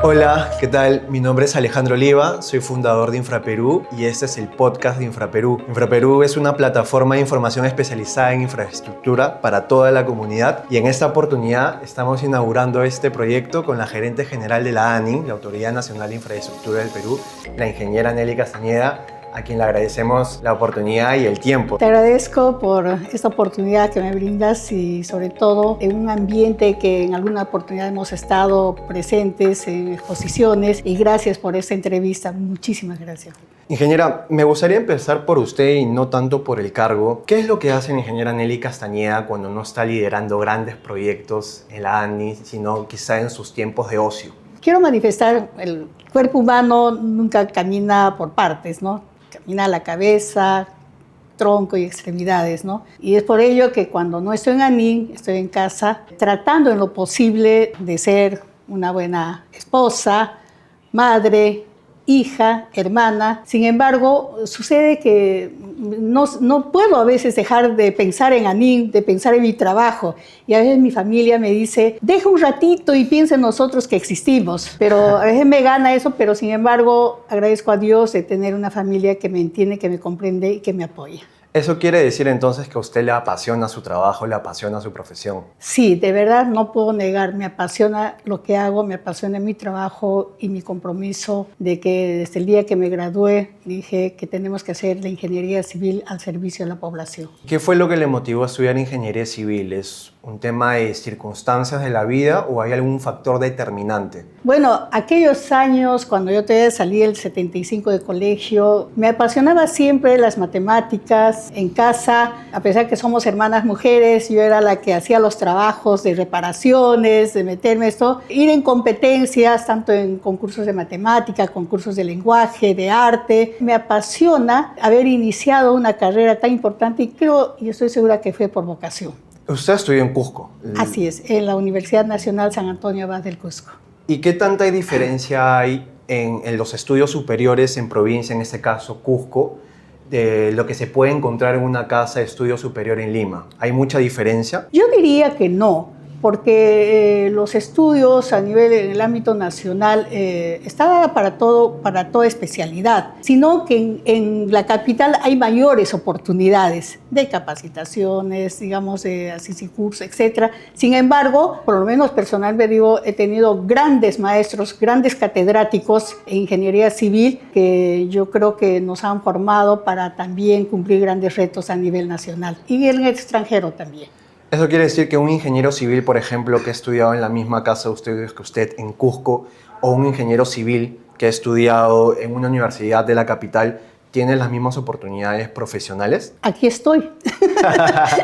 Hola, ¿qué tal? Mi nombre es Alejandro Oliva, soy fundador de Infraperú y este es el podcast de Infraperú. Infraperú es una plataforma de información especializada en infraestructura para toda la comunidad y en esta oportunidad estamos inaugurando este proyecto con la gerente general de la ANI, la Autoridad Nacional de Infraestructura del Perú, la ingeniera Nelly Castañeda, a quien le agradecemos la oportunidad y el tiempo. Te agradezco por esta oportunidad que me brindas y sobre todo en un ambiente que en alguna oportunidad hemos estado presentes en exposiciones y gracias por esta entrevista. Muchísimas gracias. Ingeniera, me gustaría empezar por usted y no tanto por el cargo. ¿Qué es lo que hace la ingeniera Nelly Castañeda cuando no está liderando grandes proyectos en la ANI, sino quizá en sus tiempos de ocio? Quiero manifestar, el cuerpo humano nunca camina por partes, ¿no? Camina la cabeza, tronco y extremidades, ¿no? Y es por ello que cuando no estoy en ANI, estoy en casa, tratando en lo posible de ser una buena esposa, madre, hija, hermana. Sin embargo, sucede que no puedo a veces dejar de pensar en ANI, de pensar en mi trabajo. Y a veces mi familia me dice, deja un ratito y piensa en nosotros que existimos. Pero a veces me gana eso, pero sin embargo agradezco a Dios de tener una familia que me entiende, que me comprende y que me apoya. ¿Eso quiere decir entonces que a usted le apasiona su trabajo, le apasiona su profesión? Sí, de verdad no puedo negar, me apasiona lo que hago, me apasiona mi trabajo y mi compromiso de que desde el día que me gradué dije que tenemos que hacer la ingeniería civil al servicio de la población. ¿Qué fue lo que le motivó a estudiar ingeniería civil? ¿Es un tema de circunstancias de la vida o hay algún factor determinante? Bueno, aquellos años cuando yo todavía salí del 75 de colegio, me apasionaba siempre las matemáticas. En casa, a pesar que somos hermanas mujeres, yo era la que hacía los trabajos de reparaciones, de meterme esto, ir en competencias, tanto en concursos de matemática, concursos de lenguaje, de arte. Me apasiona haber iniciado una carrera tan importante y creo y estoy segura que fue por vocación. Usted estudió en Cusco. Así es, en la Universidad Nacional San Antonio Abad del Cusco. ¿Y qué tanta diferencia hay en los estudios superiores en provincia, en este caso Cusco, de lo que se puede encontrar en una casa de estudio superior en Lima? ¿Hay mucha diferencia? Yo diría que no, porque los estudios a nivel en el ámbito nacional está dada para toda especialidad, sino que en la capital hay mayores oportunidades de capacitaciones, digamos, de cursos, etc. Sin embargo, por lo menos personalmente digo, he tenido grandes maestros, grandes catedráticos en ingeniería civil que yo creo que nos han formado para también cumplir grandes retos a nivel nacional y en el extranjero también. Eso quiere decir que un ingeniero civil, por ejemplo, que ha estudiado en la misma casa de ustedes que usted en Cusco, o un ingeniero civil que ha estudiado en una universidad de la capital, ¿tiene las mismas oportunidades profesionales? Aquí estoy.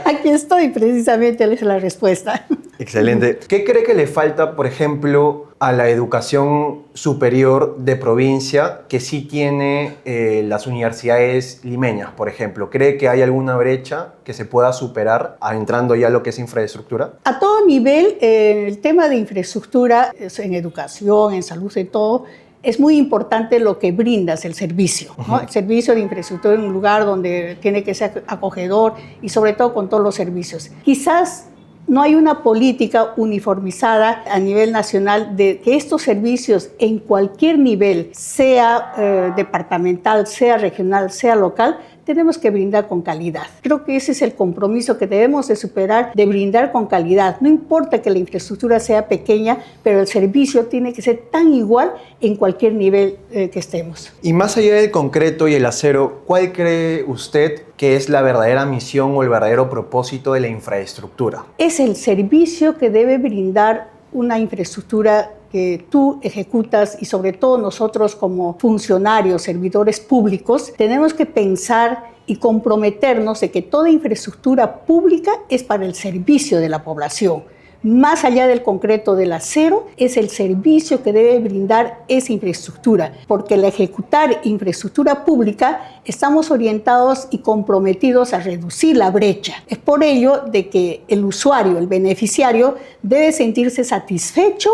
Aquí estoy, precisamente, esa es la respuesta. Excelente. ¿Qué cree que le falta, por ejemplo, a la educación superior de provincia que sí tiene las universidades limeñas, por ejemplo? ¿Cree que hay alguna brecha que se pueda superar entrando ya a lo que es infraestructura? A todo nivel, el tema de infraestructura, en educación, en salud, en todo, es muy importante lo que brindas, el servicio, ¿no? El servicio de infraestructura en un lugar donde tiene que ser acogedor y sobre todo con todos los servicios. Quizás no hay una política uniformizada a nivel nacional de que estos servicios en cualquier nivel, sea departamental, sea regional, sea local, tenemos que brindar con calidad. Creo que ese es el compromiso que debemos de superar, de brindar con calidad. No importa que la infraestructura sea pequeña, pero el servicio tiene que ser tan igual en cualquier nivel que estemos. Y más allá del concreto y el acero, ¿cuál cree usted que es la verdadera misión o el verdadero propósito de la infraestructura? Es el servicio que debe brindar una infraestructura que tú ejecutas y sobre todo nosotros como funcionarios, servidores públicos, tenemos que pensar y comprometernos de que toda infraestructura pública es para el servicio de la población. Más allá del concreto del acero, es el servicio que debe brindar esa infraestructura, porque al ejecutar infraestructura pública estamos orientados y comprometidos a reducir la brecha. Es por ello de que el usuario, el beneficiario, debe sentirse satisfecho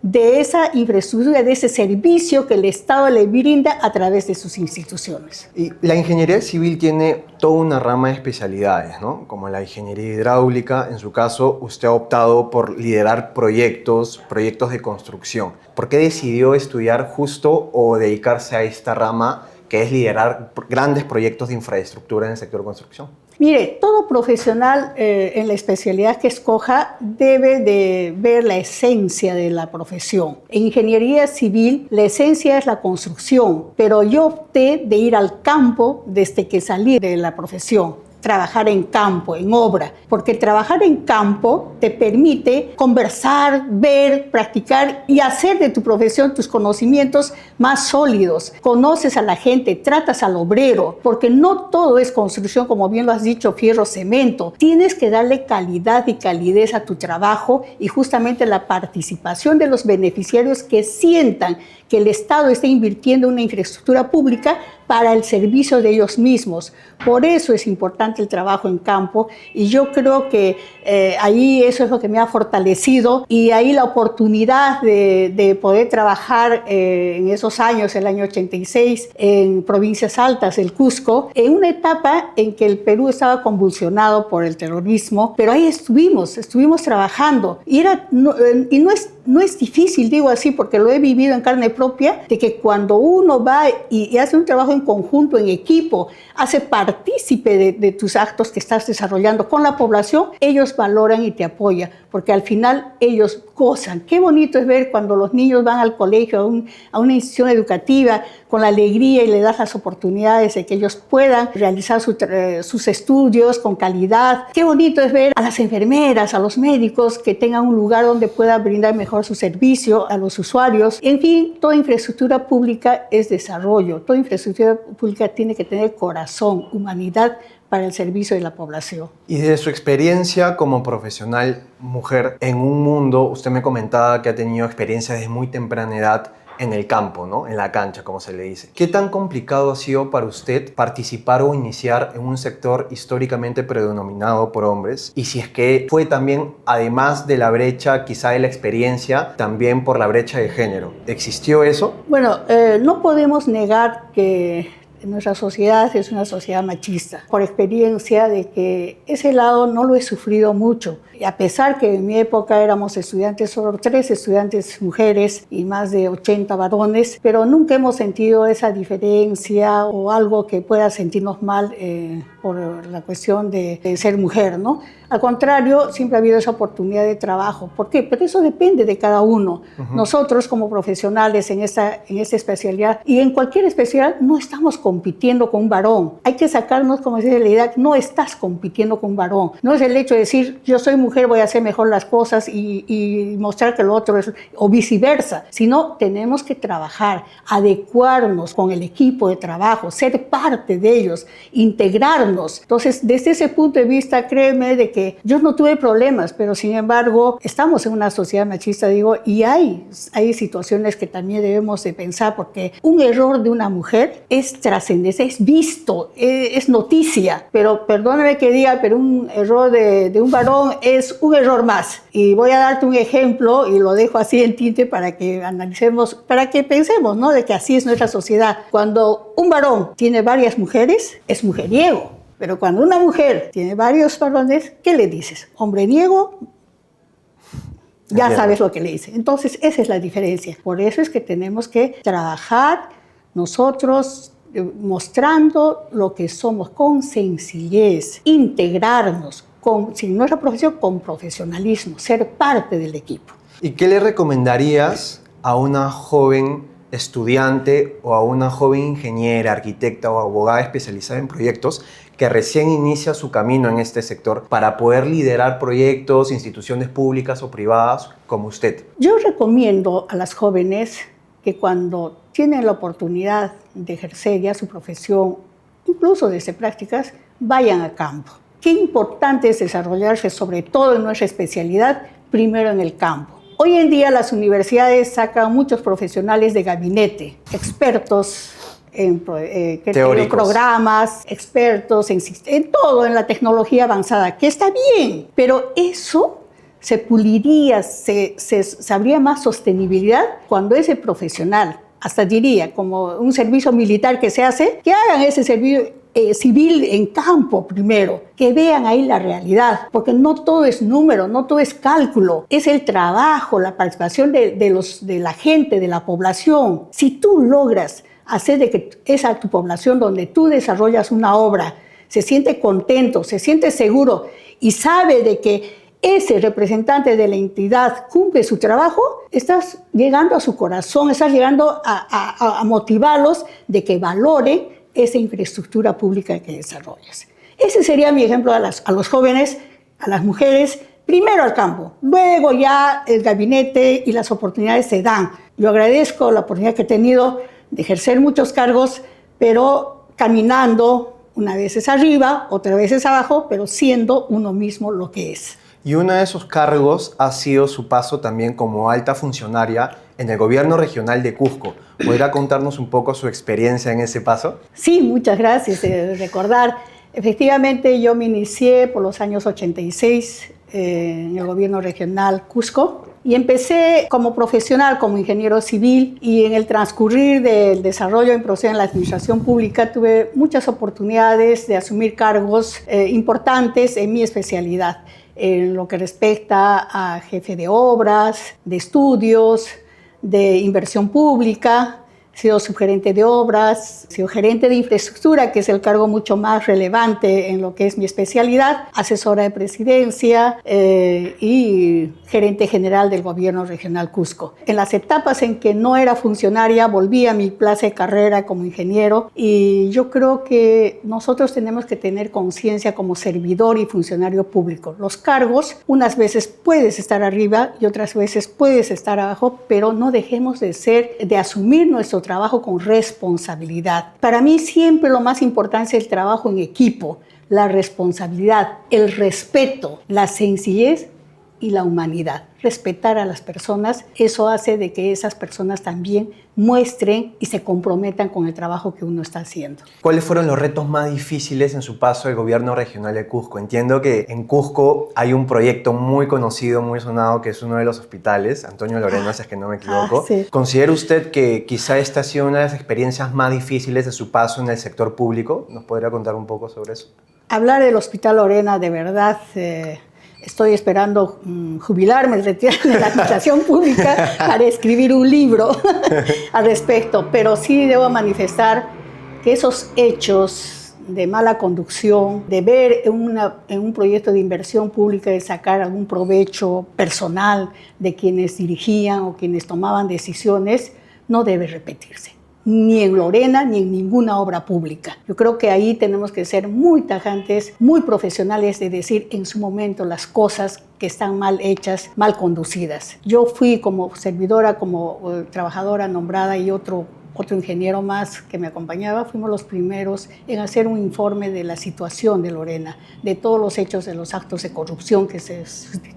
de esa infraestructura, de ese servicio que el Estado le brinda a través de sus instituciones. Y la ingeniería civil tiene toda una rama de especialidades, ¿no? Como la ingeniería hidráulica. En su caso, usted ha optado por liderar proyectos de construcción. ¿Por qué decidió estudiar justo o dedicarse a esta rama que es liderar grandes proyectos de infraestructura en el sector construcción? Mire, todo profesional en la especialidad que escoja debe de ver la esencia de la profesión. En ingeniería civil, la esencia es la construcción, pero yo opté de ir al campo desde que salí de la profesión. Trabajar en campo, en obra, porque trabajar en campo te permite conversar, ver, practicar y hacer de tu profesión tus conocimientos más sólidos. Conoces a la gente, tratas al obrero, porque no todo es construcción, como bien lo has dicho, fierro, cemento. Tienes que darle calidad y calidez a tu trabajo y justamente la participación de los beneficiarios que sientan que el Estado está invirtiendo en una infraestructura pública para el servicio de ellos mismos. Por eso es importante el trabajo en campo y yo creo que ahí eso es lo que me ha fortalecido y ahí la oportunidad de poder trabajar en esos años, el año 86, en Provincias Altas, el Cusco, en una etapa en que el Perú estaba convulsionado por el terrorismo, pero ahí estuvimos trabajando y no es difícil, digo así, porque lo he vivido en carne propia, de que cuando uno va y hace un trabajo en conjunto, en equipo, hace partícipe de tus actos que estás desarrollando con la población, ellos valoran y te apoyan, porque al final ellos gozan. Qué bonito es ver cuando los niños van al colegio, a una institución educativa, con la alegría y le das las oportunidades de que ellos puedan realizar sus estudios con calidad. Qué bonito es ver a las enfermeras, a los médicos, que tengan un lugar donde puedan brindar mejor su servicio a los usuarios. En fin, toda infraestructura pública es desarrollo. Toda infraestructura pública tiene que tener corazón, humanidad para el servicio de la población. Y de su experiencia como profesional mujer en un mundo, usted me comentaba que ha tenido experiencia desde muy temprana edad en el campo, ¿no? En la cancha, como se le dice. ¿Qué tan complicado ha sido para usted participar o iniciar en un sector históricamente predominado por hombres? Y si es que fue también, además de la brecha, quizá de la experiencia, también por la brecha de género. ¿Existió eso? Bueno, no podemos negar que nuestra sociedad es una sociedad machista, por experiencia de que ese lado no lo he sufrido mucho. Y a pesar que en mi época éramos estudiantes, solo 3 estudiantes mujeres y más de 80 varones, pero nunca hemos sentido esa diferencia o algo que pueda sentirnos mal por la cuestión de ser mujer, ¿no? Al contrario, siempre ha habido esa oportunidad de trabajo. ¿Por qué? Pero eso depende de cada uno. Nosotros como profesionales en esta especialidad y en cualquier especialidad no estamos compitiendo con un varón. Hay que sacarnos, como dice la idea, no estás compitiendo con un varón. No es el hecho de decir, yo soy mujer, voy a hacer mejor las cosas y mostrar que lo otro es, o viceversa. Sino tenemos que trabajar, adecuarnos con el equipo de trabajo, ser parte de ellos, integrarnos. Entonces, desde ese punto de vista, créeme de que yo no tuve problemas, pero sin embargo, estamos en una sociedad machista, digo, y hay situaciones que también debemos de pensar, porque un error de una mujer es trascendente, es visto, es noticia, pero perdóname que diga, pero un error de un varón es un error más. Y voy a darte un ejemplo, y lo dejo así en tinte para que analicemos, para que pensemos, ¿no?, de que así es nuestra sociedad. Cuando un varón tiene varias mujeres, es mujeriego. Pero cuando una mujer tiene varios varones, ¿qué le dices? Hombreniego, ya sabes lo que le dice. Entonces, esa es la diferencia. Por eso es que tenemos que trabajar nosotros mostrando lo que somos con sencillez, integrarnos sin nuestra profesión, con profesionalismo, ser parte del equipo. ¿Y qué le recomendarías a una joven estudiante o a una joven ingeniera, arquitecta o abogada especializada en proyectos que recién inicia su camino en este sector para poder liderar proyectos, instituciones públicas o privadas como usted? Yo recomiendo a las jóvenes que cuando tienen la oportunidad de ejercer ya su profesión, incluso desde prácticas, vayan a campo. Qué importante es desarrollarse, sobre todo en nuestra especialidad, primero en el campo. Hoy en día las universidades sacan muchos profesionales de gabinete, expertos en programas, expertos en todo, en la tecnología avanzada, que está bien, pero eso se puliría, se habría más sostenibilidad cuando ese profesional, hasta diría, como un servicio militar que se hace, que hagan ese servicio civil en campo primero, que vean ahí la realidad, porque no todo es número, no todo es cálculo, es el trabajo, la participación de la gente, de la población. Si tú logras hacer de que esa tu población donde tú desarrollas una obra se siente contento, se siente seguro y sabe de que ese representante de la entidad cumple su trabajo, estás llegando a su corazón, estás llegando a motivarlos de que valoren esa infraestructura pública que desarrollas. Ese sería mi ejemplo a los jóvenes, a las mujeres, primero al campo, luego ya el gabinete y las oportunidades se dan. Yo agradezco la oportunidad que he tenido de ejercer muchos cargos, pero caminando, una vez es arriba, otra vez es abajo, pero siendo uno mismo lo que es. Y uno de esos cargos ha sido su paso también como alta funcionaria en el gobierno regional de Cusco. ¿Podría contarnos un poco su experiencia en ese paso? Sí, muchas gracias. Recordar, efectivamente yo me inicié por los años 86 en el gobierno regional Cusco y empecé como profesional, como ingeniero civil, y en el transcurrir del desarrollo en proceso en la administración pública tuve muchas oportunidades de asumir cargos importantes en mi especialidad, en lo que respecta a jefe de obras, de estudios, de inversión pública. He sido subgerente de obras, he sido gerente de infraestructura, que es el cargo mucho más relevante en lo que es mi especialidad, asesora de presidencia y gerente general del gobierno regional Cusco. En las etapas en que no era funcionaria, volví a mi plaza de carrera como ingeniero, y yo creo que nosotros tenemos que tener conciencia como servidor y funcionario público. Los cargos, unas veces puedes estar arriba y otras veces puedes estar abajo, pero no dejemos de asumir nuestro trabajo con responsabilidad. Para mí siempre lo más importante es el trabajo en equipo, la responsabilidad, el respeto, la sencillez y la humanidad. Respetar a las personas, eso hace de que esas personas también muestren y se comprometan con el trabajo que uno está haciendo. ¿Cuáles fueron los retos más difíciles en su paso al gobierno regional de Cusco? Entiendo que en Cusco hay un proyecto muy conocido, muy sonado, que es uno de los hospitales, Antonio Lorena, si es que no me equivoco. Sí. ¿Considera usted que quizá esta ha sido una de las experiencias más difíciles de su paso en el sector público? ¿Nos podría contar un poco sobre eso? Hablar del Hospital Lorena, de verdad, estoy esperando jubilarme, retirarme de la administración pública para escribir un libro al respecto. Pero sí debo manifestar que esos hechos de mala conducción, de ver en un proyecto de inversión pública de sacar algún provecho personal de quienes dirigían o quienes tomaban decisiones, no debe repetirse. Ni en Lorena, ni en ninguna obra pública. Yo creo que ahí tenemos que ser muy tajantes, muy profesionales de decir en su momento las cosas que están mal hechas, mal conducidas. Yo fui como servidora, como trabajadora nombrada y otro ingeniero más que me acompañaba, fuimos los primeros en hacer un informe de la situación de Lorena, de todos los hechos de los actos de corrupción que se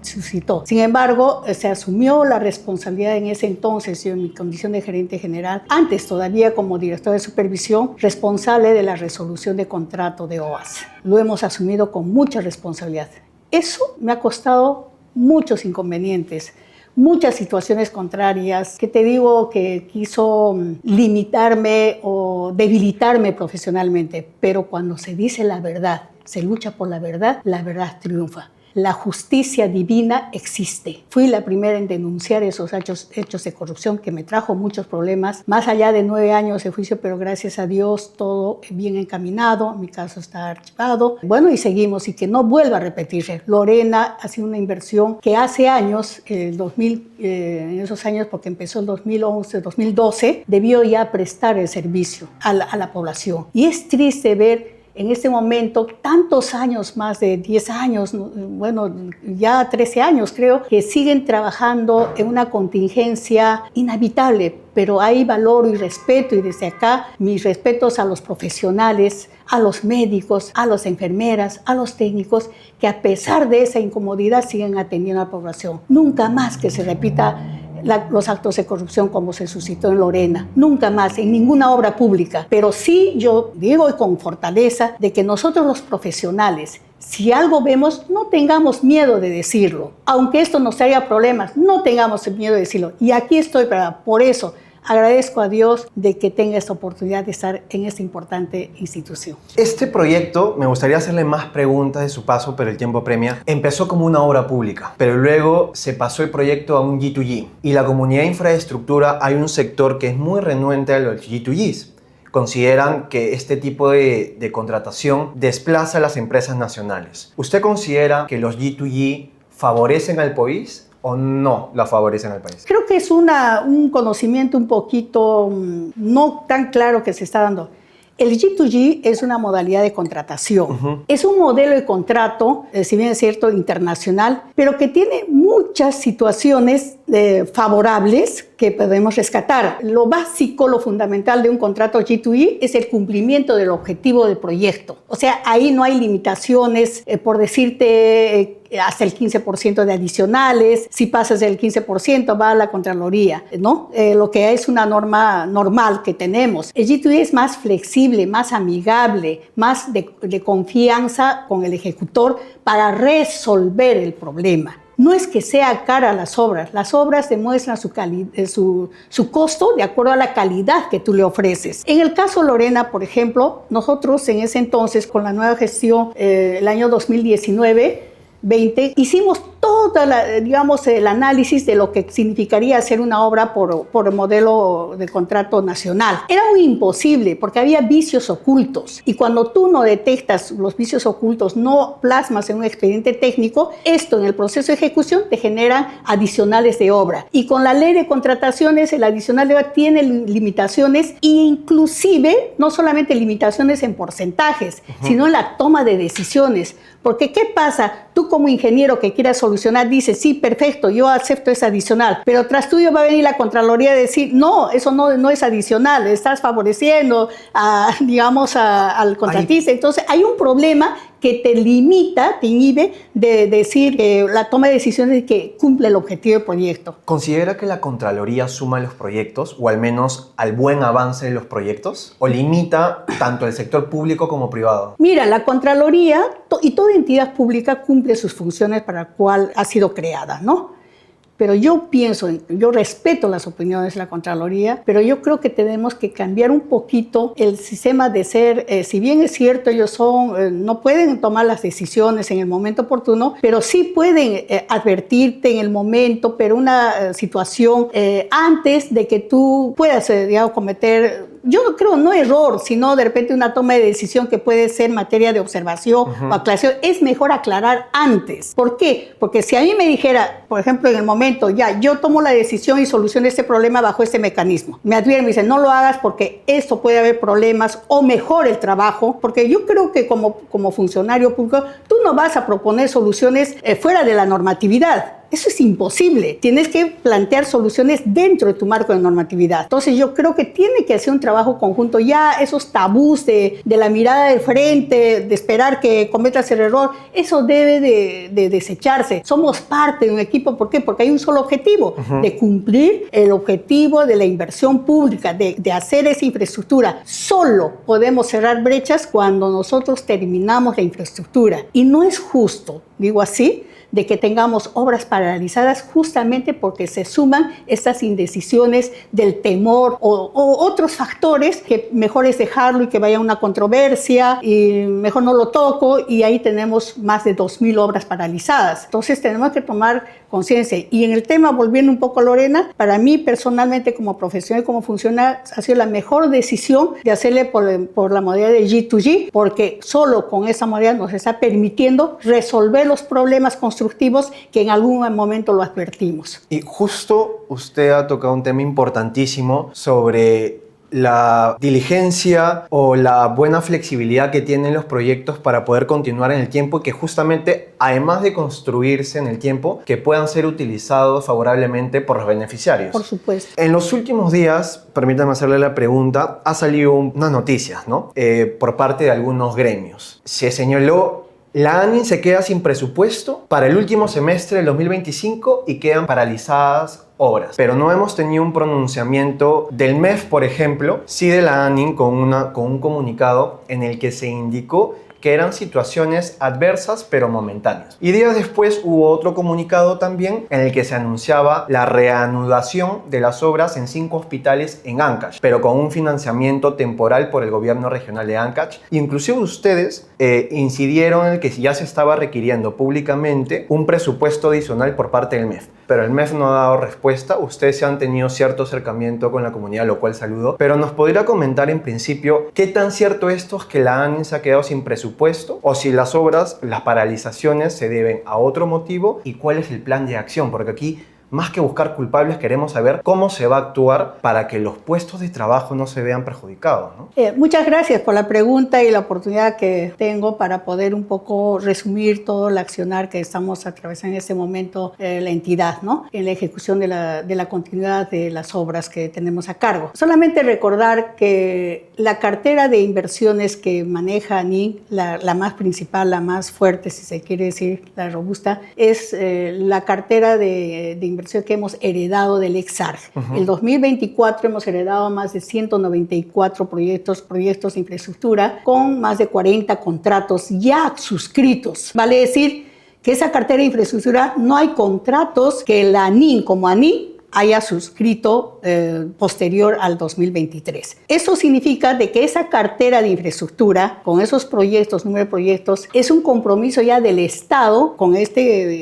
suscitó. Sin embargo, se asumió la responsabilidad en ese entonces, yo en mi condición de gerente general, antes todavía como director de supervisión, responsable de la resolución de contrato de OAS. Lo hemos asumido con mucha responsabilidad. Eso me ha costado muchos inconvenientes, muchas situaciones contrarias, que te digo que quiso limitarme o debilitarme profesionalmente, pero cuando se dice la verdad, se lucha por la verdad triunfa. La justicia divina existe. Fui la primera en denunciar esos hechos de corrupción que me trajo muchos problemas. Más allá de 9 años de juicio, pero gracias a Dios todo bien encaminado. Mi caso está archivado. Bueno, y seguimos y que no vuelva a repetirse. Lorena ha sido una inversión que hace años, en esos años, porque empezó el 2011, 2012, debió ya prestar el servicio a la población. Y es triste ver en este momento, tantos años, más de 10 años, bueno, ya 13 años creo, que siguen trabajando en una contingencia inhabitable, pero hay valor y respeto, y desde acá mis respetos a los profesionales, a los médicos, a las enfermeras, a los técnicos, que a pesar de esa incomodidad siguen atendiendo a la población. Nunca más que se repita los actos de corrupción como se suscitó en Lorena. Nunca más, en ninguna obra pública. Pero sí yo digo y con fortaleza de que nosotros los profesionales, Si algo vemos, no tengamos miedo de decirlo. Aunque esto nos traiga problemas, no tengamos miedo de decirlo. Y aquí estoy por eso. Agradezco a Dios de que tenga esta oportunidad de estar en esta importante institución. Este proyecto, me gustaría hacerle más preguntas de su paso, pero el tiempo apremia. Empezó como una obra pública, pero luego se pasó el proyecto a un G2G. Y la comunidad de infraestructura, hay un sector que es muy renuente a los G2Gs. Consideran que este tipo de contratación desplaza a las empresas nacionales. ¿Usted considera que los G2G favorecen al país o no la favorecen al país? Creo que es un conocimiento un poquito no tan claro que se está dando. El G2G es una modalidad de contratación. Es un modelo de contrato, si bien es cierto, internacional, pero que tiene muchas situaciones favorables que podemos rescatar. Lo básico, lo fundamental de un contrato G2G es el cumplimiento del objetivo del proyecto. O sea, ahí no hay limitaciones, por decirte, hasta el 15% de adicionales. Si pasas el 15% va a la Contraloría, ¿no? Lo que es una norma normal que tenemos. El G2G es más flexible, más amigable, más de confianza con el ejecutor para resolver el problema. No es que sea cara las obras demuestran su costo de acuerdo a la calidad que tú le ofreces. En el caso Lorena, por ejemplo, nosotros en ese entonces, con la nueva gestión, el año 2019-20, hicimos digamos, el análisis de lo que significaría hacer una obra por modelo de contrato nacional. Era muy imposible porque había vicios ocultos y cuando tú no detectas los vicios ocultos, no plasmas en un expediente técnico, esto en el proceso de ejecución te genera adicionales de obra. Y con la ley de contrataciones, el adicional de obra tiene limitaciones e inclusive no solamente limitaciones en porcentajes, sino en la toma de decisiones. Porque ¿qué pasa? Tú como ingeniero que quieras solucionar dices, sí, perfecto, yo acepto ese adicional, pero tras tuyo va a venir la Contraloría a decir, no, eso no es adicional, estás favoreciendo al contratista. Entonces hay un problema que te limita, te inhibe de decir que la toma de decisiones que cumple el objetivo del proyecto. ¿Considera que la Contraloría suma los proyectos o al menos al buen avance de los proyectos? ¿O limita tanto el sector público como privado? Mira, la Contraloría y toda entidad pública cumple sus funciones para la cual ha sido creada, ¿no? Pero yo respeto las opiniones de la Contraloría, pero yo creo que tenemos que cambiar un poquito el sistema de ser, si bien es cierto, ellos no pueden tomar las decisiones en el momento oportuno, pero sí pueden advertirte en el momento, pero una situación antes de que tú puedas, cometer, yo no creo, no error, sino de repente una toma de decisión que puede ser materia de observación o aclaración. Es mejor aclarar antes. ¿Por qué? Porque si a mí me dijera, por ejemplo, en el momento, yo tomo la decisión y soluciono este problema bajo este mecanismo. Me advierten, me dicen, no lo hagas porque esto puede haber problemas o mejor el trabajo, porque yo creo que como funcionario público, tú no vas a proponer soluciones fuera de la normatividad. Eso es imposible. Tienes que plantear soluciones dentro de tu marco de normatividad. Entonces yo creo que tiene que hacer un trabajo conjunto. Ya esos tabús de la mirada de frente, de esperar que cometas el error, eso debe de desecharse. Somos parte de un equipo. ¿Por qué? Porque hay un solo objetivo, de cumplir el objetivo de la inversión pública, de hacer esa infraestructura. Solo podemos cerrar brechas cuando nosotros terminamos la infraestructura. Y no es justo, digo así, de que tengamos obras paralizadas justamente porque se suman estas indecisiones del temor o otros factores que mejor es dejarlo y que vaya una controversia y mejor no lo toco y ahí tenemos más de 2.000 obras paralizadas. Entonces tenemos que tomar conciencia. Y en el tema, volviendo un poco a Lorena, para mí personalmente como profesional y como funcionario ha sido la mejor decisión de hacerle por la modalidad de G2G porque solo con esa modalidad nos está permitiendo resolver los problemas constructivos que en algún momento lo advertimos. Y justo usted ha tocado un tema importantísimo sobre la diligencia o la buena flexibilidad que tienen los proyectos para poder continuar en el tiempo y que justamente, además de construirse en el tiempo, que puedan ser utilizados favorablemente por los beneficiarios. Por supuesto. En los últimos días, permítame hacerle la pregunta, ha salido unas noticias, ¿no? Por parte de algunos gremios. Se señaló la ANIN se queda sin presupuesto para el último semestre del 2025 y quedan paralizadas obras. Pero no hemos tenido un pronunciamiento del MEF, por ejemplo, sí de la ANIN con un comunicado en el que se indicó que eran situaciones adversas pero momentáneas. Y días después hubo otro comunicado también en el que se anunciaba la reanudación de las obras en 5 hospitales en Ancash, pero con un financiamiento temporal por el gobierno regional de Ancash. Inclusive ustedes incidieron en que ya se estaba requiriendo públicamente un presupuesto adicional por parte del MEF. Pero el MEF no ha dado respuesta. Ustedes se han tenido cierto acercamiento con la comunidad, lo cual saludo. Pero nos podría comentar en principio qué tan cierto esto es que la ANIN se ha quedado sin presupuesto, o si las obras, las paralizaciones se deben a otro motivo, y cuál es el plan de acción, porque aquí, más que buscar culpables, queremos saber cómo se va a actuar para que los puestos de trabajo no se vean perjudicados, ¿no? Muchas gracias por la pregunta y la oportunidad que tengo para poder un poco resumir todo el accionar que estamos atravesando en este momento la entidad, ¿no? En la ejecución de la continuidad de las obras que tenemos a cargo. Solamente recordar que la cartera de inversiones que maneja ANIN, la más principal, la más fuerte, si se quiere decir, la robusta, es la cartera de inversión que hemos heredado del Exarg. El 2024 hemos heredado más de 194 proyectos de infraestructura con más de 40 contratos ya suscritos. Vale decir que esa cartera de infraestructura no hay contratos que la ANIN como ANIN haya suscrito posterior al 2023. Eso significa de que esa cartera de infraestructura, con esos proyectos, número de proyectos, es un compromiso ya del Estado,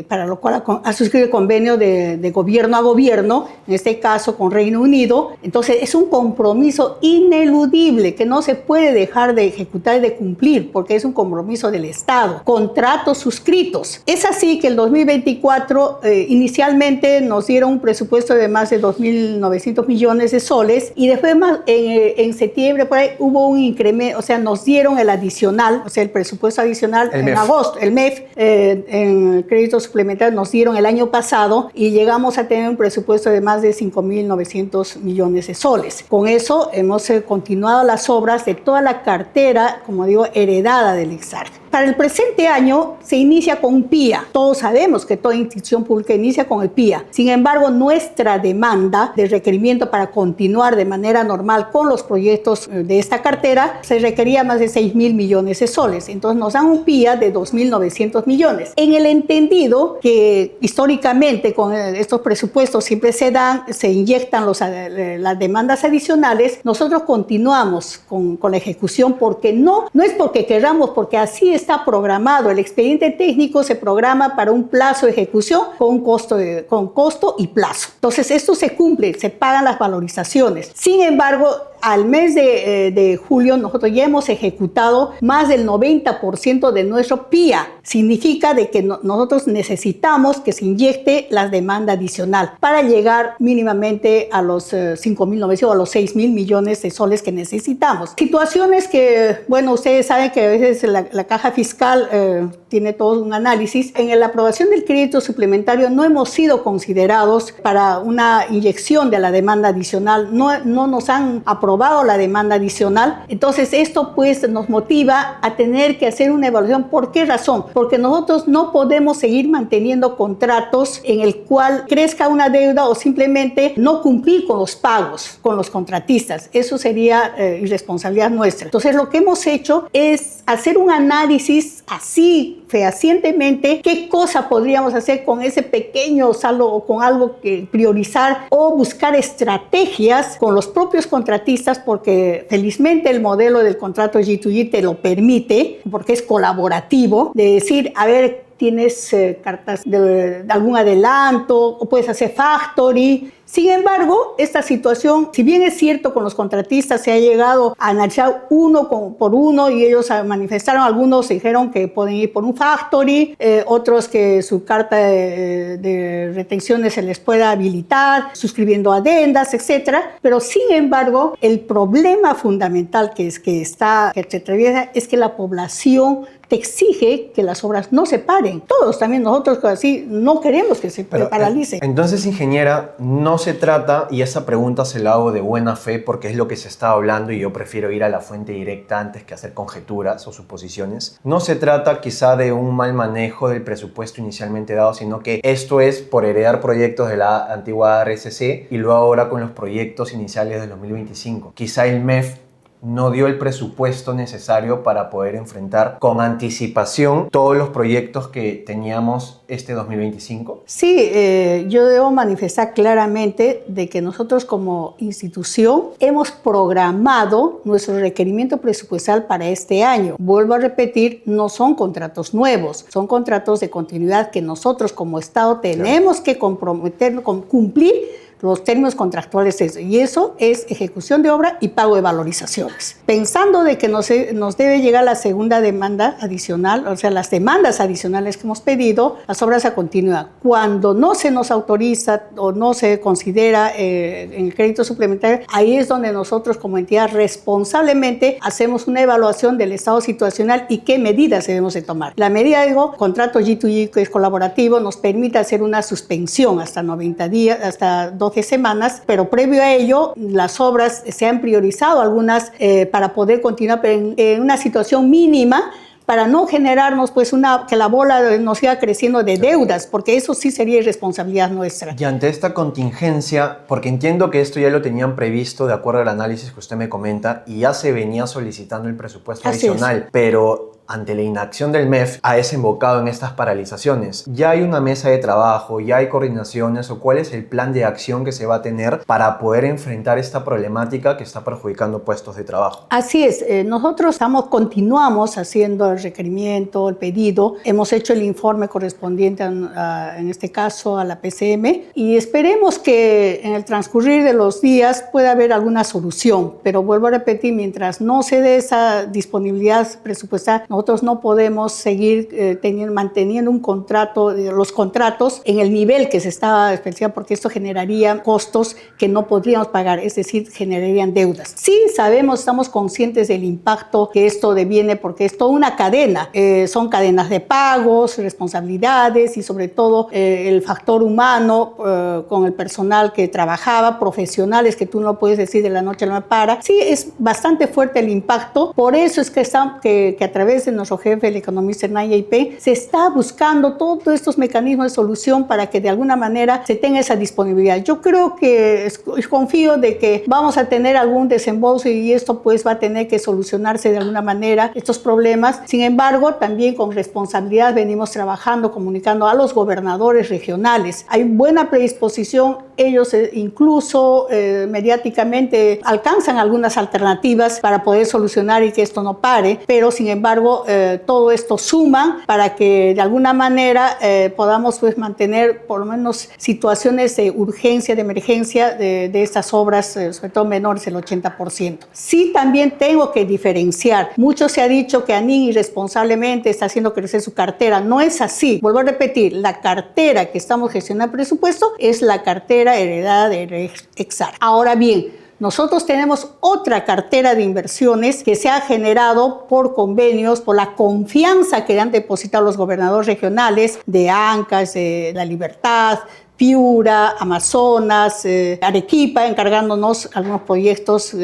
para lo cual ha suscrito el convenio de gobierno a gobierno, en este caso con Reino Unido. Entonces es un compromiso ineludible que no se puede dejar de ejecutar y de cumplir, porque es un compromiso del Estado. Contratos suscritos. Es así que el 2024 inicialmente nos dieron un presupuesto de más de 2.900 millones de soles, y después en septiembre por ahí hubo un incremento, o sea, nos dieron el adicional, o sea, el presupuesto adicional en agosto, el MEF, en créditos suplementarios nos dieron el año pasado, y llegamos a tener un presupuesto de más de 5.900 millones de soles. Con eso hemos continuado las obras de toda la cartera, como digo, heredada del Exarg. Para el presente año se inicia con un PIA. Todos sabemos que toda institución pública inicia con el PIA. Sin embargo, nuestra demanda de requerimiento para continuar de manera normal con los proyectos de esta cartera se requería más de 6.000 millones de soles. Entonces nos dan un PIA de 2.900 millones. En el entendido que históricamente con estos presupuestos siempre se inyectan las demandas adicionales, nosotros continuamos con la ejecución, porque no es porque queramos, porque así está programado. El expediente técnico se programa para un plazo de ejecución con costo y plazo. Entonces esto se cumple, se pagan las valorizaciones. Sin embargo, al mes de julio nosotros ya hemos ejecutado más del 90% de nuestro PIA. Significa de que nosotros necesitamos que se inyecte la demanda adicional para llegar mínimamente a los 5.900 o a los 6.000 millones de soles que necesitamos. Situaciones que, bueno, ustedes saben que a veces la caja fiscal tiene todo un análisis. En la aprobación del crédito suplementario no hemos sido considerados para una inyección de la demanda adicional. No nos han aprobado la demanda adicional. Entonces esto pues nos motiva a tener que hacer una evaluación. ¿Por qué razón? Porque nosotros no podemos seguir manteniendo contratos en el cual crezca una deuda o simplemente no cumplir con los pagos con los contratistas. Eso sería irresponsabilidad nuestra. Entonces lo que hemos hecho es hacer un análisis así fehacientemente, qué cosa podríamos hacer con ese pequeño saldo o con algo que priorizar, o buscar estrategias con los propios contratistas, porque felizmente el modelo del contrato G2G te lo permite, porque es colaborativo, de decir, a ver, tienes cartas de algún adelanto o puedes hacer factory. Sin embargo, esta situación, si bien es cierto con los contratistas se ha llegado a analizar uno por uno, y ellos manifestaron, algunos dijeron que pueden ir por un factory, otros que su carta de retenciones se les pueda habilitar, suscribiendo adendas, etc. Pero sin embargo, el problema fundamental que se atraviesa es que la población te exige que las obras no se paren. Todos, también nosotros así, no queremos que se paralice. Entonces, ingeniera, no se trata, y esa pregunta se la hago de buena fe porque es lo que se está hablando y yo prefiero ir a la fuente directa antes que hacer conjeturas o suposiciones. No se trata quizá de un mal manejo del presupuesto inicialmente dado, sino que esto es por heredar proyectos de la antigua RSC y luego ahora con los proyectos iniciales del 2025. Quizá el MEF no dio el presupuesto necesario para poder enfrentar con anticipación todos los proyectos que teníamos este 2025? Sí, yo debo manifestar claramente de que nosotros como institución hemos programado nuestro requerimiento presupuestal para este año. Vuelvo a repetir, no son contratos nuevos, son contratos de continuidad que nosotros como Estado tenemos que comprometernos con cumplir los términos contractuales, y eso es ejecución de obra y pago de valorizaciones. Pensando de que nos debe llegar la segunda demanda adicional, o sea, las demandas adicionales que hemos pedido, las obras a continuidad. Cuando no se nos autoriza o no se considera en el crédito suplementario, ahí es donde nosotros como entidad responsablemente hacemos una evaluación del estado situacional y qué medidas debemos de tomar. La medida, contrato G2G, que es colaborativo, nos permite hacer una suspensión hasta 90 días, hasta 12 semanas, pero previo a ello las obras se han priorizado algunas para poder continuar en una situación mínima, para no generarnos pues que la bola nos siga creciendo de deudas, porque eso sí sería irresponsabilidad nuestra. Y ante esta contingencia, porque entiendo que esto ya lo tenían previsto de acuerdo al análisis que usted me comenta y ya se venía solicitando el presupuesto adicional, pero ante la inacción del MEF ha desembocado en estas paralizaciones. ¿Ya hay una mesa de trabajo, ya hay coordinaciones o cuál es el plan de acción que se va a tener para poder enfrentar esta problemática que está perjudicando puestos de trabajo? Así es, nosotros continuamos haciendo el requerimiento, el pedido, hemos hecho el informe correspondiente en este caso a la PCM y esperemos que en el transcurrir de los días pueda haber alguna solución, pero vuelvo a repetir, mientras no se dé esa disponibilidad presupuestal, nosotros no podemos seguir manteniendo un contrato, los contratos en el nivel que se estaba especificando, porque esto generaría costos que no podríamos pagar, es decir, generarían deudas. Sí sabemos, estamos conscientes del impacto que esto deviene, porque es toda una cadena, son cadenas de pagos, responsabilidades y sobre todo el factor humano con el personal que trabajaba, profesionales que tú no puedes decir de la noche a la mañana. Sí, es bastante fuerte el impacto, por eso es que a través de nuestro jefe, el economista Hernán Yaipe, se está buscando todos estos mecanismos de solución para que de alguna manera se tenga esa disponibilidad. Yo creo que confío de que vamos a tener algún desembolso y esto pues va a tener que solucionarse de alguna manera, estos problemas. Sin embargo, también con responsabilidad venimos trabajando, comunicando a los gobernadores regionales. Hay buena predisposición, ellos incluso mediáticamente alcanzan algunas alternativas para poder solucionar y que esto no pare, pero sin embargo todo esto suma para que de alguna manera podamos pues mantener por lo menos situaciones de urgencia, de emergencia de estas obras, sobre todo menores, el 80%. Sí, también tengo que diferenciar. Mucho se ha dicho que ANIN irresponsablemente está haciendo crecer su cartera. No es así. Vuelvo a repetir, la cartera que estamos gestionando presupuesto es la cartera heredada de Exar. Ahora bien, nosotros tenemos otra cartera de inversiones que se ha generado por convenios, por la confianza que han depositado los gobernadores regionales de Ancash, de La Libertad, Piura, Amazonas, Arequipa, encargándonos algunos proyectos,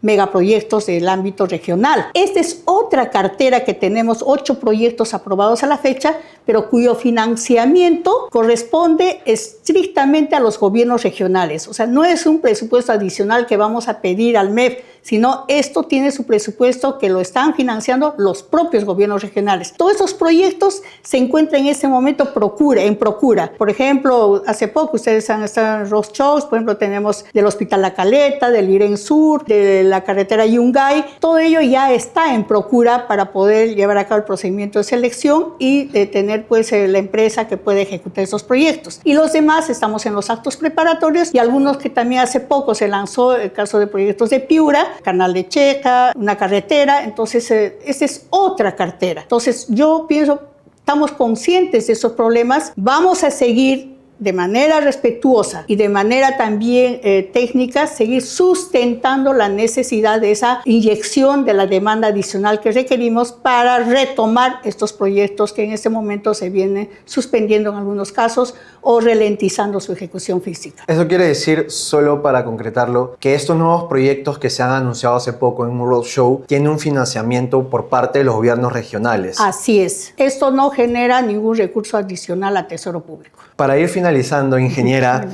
megaproyectos del ámbito regional. Esta es otra cartera que tenemos, 8 proyectos aprobados a la fecha, pero cuyo financiamiento corresponde estrictamente a los gobiernos regionales. O sea, no es un presupuesto adicional que vamos a pedir al MEF, sino esto tiene su presupuesto que lo están financiando los propios gobiernos regionales. Todos estos proyectos se encuentran en este momento en procura. Por ejemplo, hace poco ustedes han estado en Ross Shows, por ejemplo, tenemos del Hospital La Caleta, del Irén Sur, de la carretera Yungay. Todo ello ya está en procura para poder llevar a cabo el procedimiento de selección y tener pues la empresa que puede ejecutar esos proyectos. Y los demás estamos en los actos preparatorios y algunos que también hace poco se lanzó, el caso de proyectos de Piura, Canal de Checa, una carretera. Entonces, esta es otra cartera. Entonces, yo pienso, estamos conscientes de esos problemas, vamos a seguir de manera respetuosa y de manera también técnica, seguir sustentando la necesidad de esa inyección de la demanda adicional que requerimos para retomar estos proyectos que en este momento se vienen suspendiendo en algunos casos o ralentizando su ejecución física. Eso quiere decir, solo para concretarlo, que estos nuevos proyectos que se han anunciado hace poco en un roadshow tienen un financiamiento por parte de los gobiernos regionales. Así es. Esto no genera ningún recurso adicional a Tesoro Público. Para ir finalizando, ingeniera,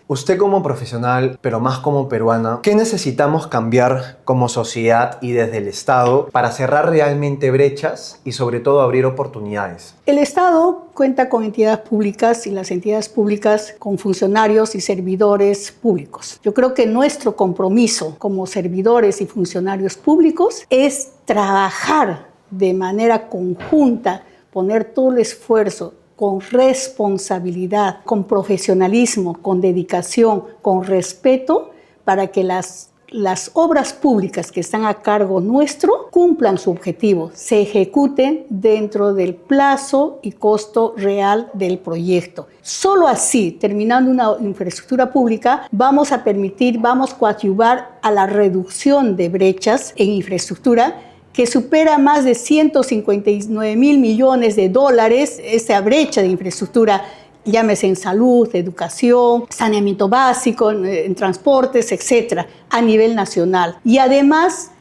Usted como profesional, pero más como peruana, ¿qué necesitamos cambiar como sociedad y desde el Estado para cerrar realmente brechas y sobre todo abrir oportunidades? El Estado cuenta con entidades públicas y las entidades públicas con funcionarios y servidores públicos. Yo creo que nuestro compromiso como servidores y funcionarios públicos es trabajar de manera conjunta, poner todo el esfuerzo con responsabilidad, con profesionalismo, con dedicación, con respeto, para que las obras públicas que están a cargo nuestro cumplan su objetivo, se ejecuten dentro del plazo y costo real del proyecto. Solo así, terminando una infraestructura pública, vamos a coadyuvar a la reducción de brechas en infraestructura que supera más de 159.000 millones de dólares, esa brecha de infraestructura, llámese en salud, educación, saneamiento básico, en transportes, etcétera, a nivel nacional. Y además,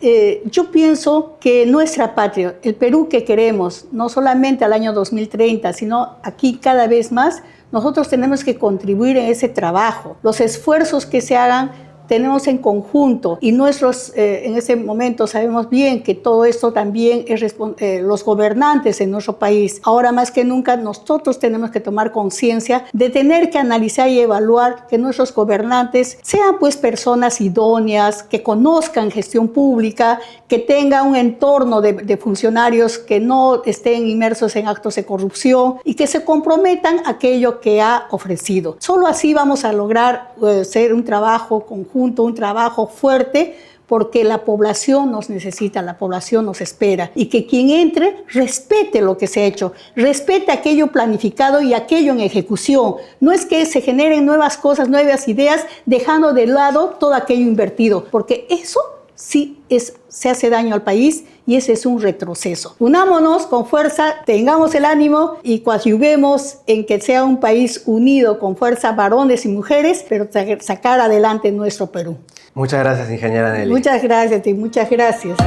yo pienso que nuestra patria, el Perú que queremos, no solamente al año 2030, sino aquí cada vez más, nosotros tenemos que contribuir en ese trabajo. Los esfuerzos que se hagan tenemos en conjunto y en ese momento sabemos bien que todo esto también es los gobernantes en nuestro país. Ahora más que nunca nosotros tenemos que tomar conciencia de tener que analizar y evaluar que nuestros gobernantes sean pues personas idóneas, que conozcan gestión pública, que tengan un entorno de funcionarios que no estén inmersos en actos de corrupción y que se comprometan a aquello que ha ofrecido. Solo así vamos a lograr hacer un trabajo conjunto, un trabajo fuerte, porque la población nos necesita, la población nos espera, y que quien entre respete lo que se ha hecho, respete aquello planificado y aquello en ejecución. No es que se generen nuevas cosas, nuevas ideas, dejando de lado todo aquello invertido, porque eso sí se hace daño al país y ese es un retroceso. Unámonos con fuerza, tengamos el ánimo y coadyuvemos en que sea un país unido con fuerza, varones y mujeres, pero sacar adelante nuestro Perú. Muchas gracias, ingeniera Nelly. Muchas gracias y muchas gracias.